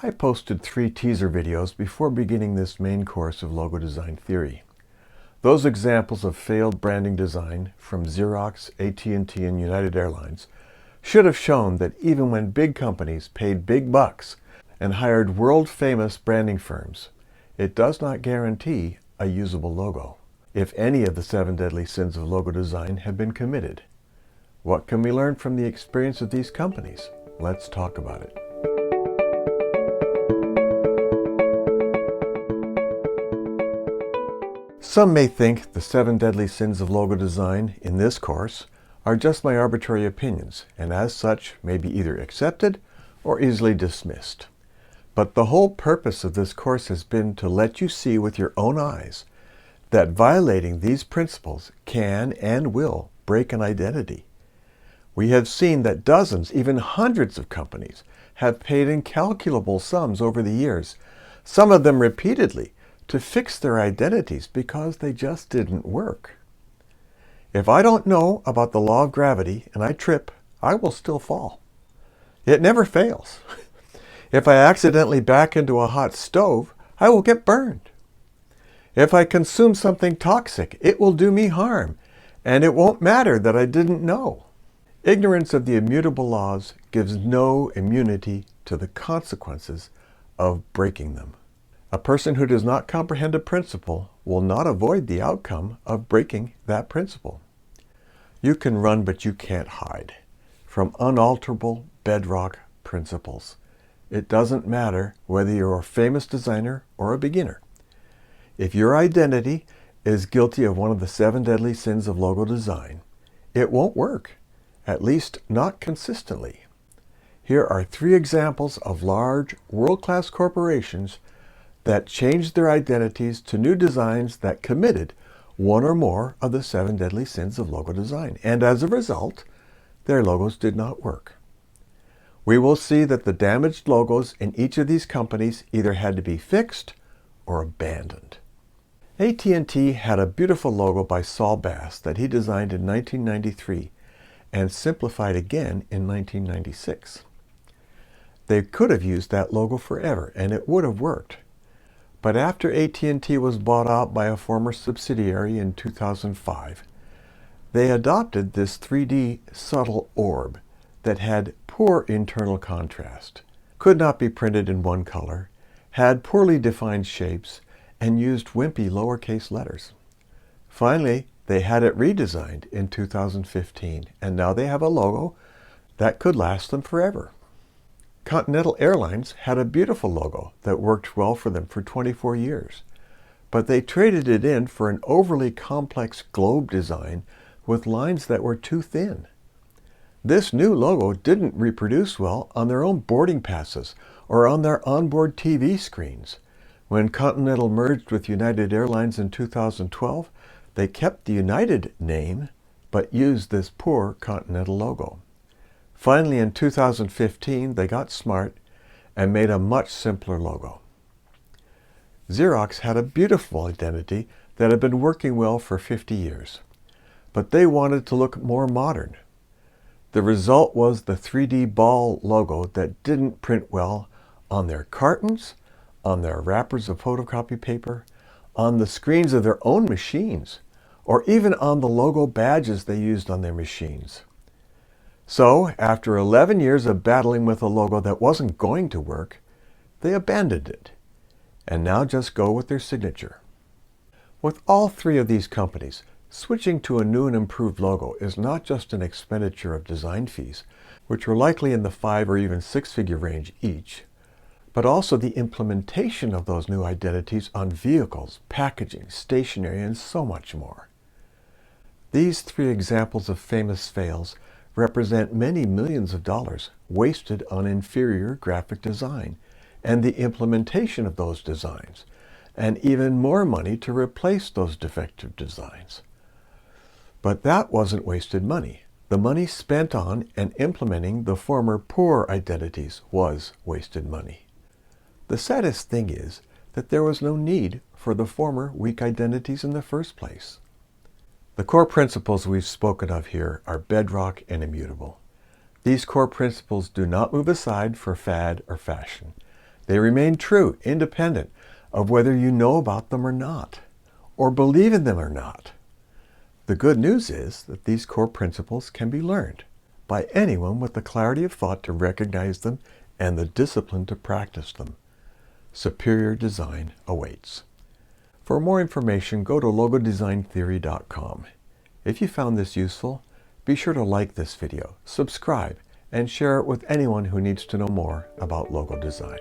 I posted 3 teaser videos before beginning this main course of logo design theory. Those examples of failed branding design from Xerox, AT&T and United Airlines should have shown that even when big companies paid big bucks and hired world-famous branding firms, it does not guarantee a usable logo. If any of the 7 deadly sins of logo design have been committed, what can we learn from the experience of these companies? Let's talk about it. Some may think the 7 deadly sins of logo design in this course are just my arbitrary opinions, and as such may be either accepted or easily dismissed. But the whole purpose of this course has been to let you see with your own eyes that violating these principles can and will break an identity. We have seen that dozens, even hundreds of companies have paid incalculable sums over the years, some of them repeatedly, to fix their identities because they just didn't work. If I don't know about the law of gravity and I trip, I will still fall. It never fails. If I accidentally back into a hot stove, I will get burned. If I consume something toxic, it will do me harm, and it won't matter that I didn't know. Ignorance of the immutable laws gives no immunity to the consequences of breaking them. A person who does not comprehend a principle will not avoid the outcome of breaking that principle. You can run, but you can't hide from unalterable bedrock principles. It doesn't matter whether you're a famous designer or a beginner. If your identity is guilty of one of the 7 deadly sins of logo design, it won't work, at least not consistently. Here are 3 examples of large, world-class corporations that changed their identities to new designs that committed one or more of the 7 deadly sins of logo design. And as a result, their logos did not work. We will see that the damaged logos in each of these companies either had to be fixed or abandoned. AT&T had a beautiful logo by Saul Bass that he designed in 1993 and simplified again in 1996. They could have used that logo forever and it would have worked. But after AT&T was bought out by a former subsidiary in 2005, they adopted this 3D subtle orb that had poor internal contrast, could not be printed in one color, had poorly defined shapes, and used wimpy lowercase letters. Finally, they had it redesigned in 2015, and now they have a logo that could last them forever. Continental Airlines had a beautiful logo that worked well for them for 24 years, but they traded it in for an overly complex globe design with lines that were too thin. This new logo didn't reproduce well on their own boarding passes or on their onboard TV screens. When Continental merged with United Airlines in 2012, they kept the United name but used this poor Continental logo. Finally, in 2015, they got smart and made a much simpler logo. Xerox had a beautiful identity that had been working well for 50 years, but they wanted to look more modern. The result was the 3D ball logo that didn't print well on their cartons, on their wrappers of photocopy paper, on the screens of their own machines, or even on the logo badges they used on their machines. So, after 11 years of battling with a logo that wasn't going to work, they abandoned it, and now just go with their signature. With all 3 of these companies, switching to a new and improved logo is not just an expenditure of design fees, which were likely in the 5 or even 6-figure range each, but also the implementation of those new identities on vehicles, packaging, stationery, and so much more. These 3 examples of famous fails represent many millions of dollars wasted on inferior graphic design and the implementation of those designs, and even more money to replace those defective designs. But that wasn't wasted money. The money spent on and implementing the former poor identities was wasted money. The saddest thing is that there was no need for the former weak identities in the first place. The core principles we've spoken of here are bedrock and immutable. These core principles do not move aside for fad or fashion. They remain true, independent of whether you know about them or not, or believe in them or not. The good news is that these core principles can be learned by anyone with the clarity of thought to recognize them and the discipline to practice them. Superior design awaits. For more information, go to logodesigntheory.com. If you found this useful, be sure to like this video, subscribe, and share it with anyone who needs to know more about logo design.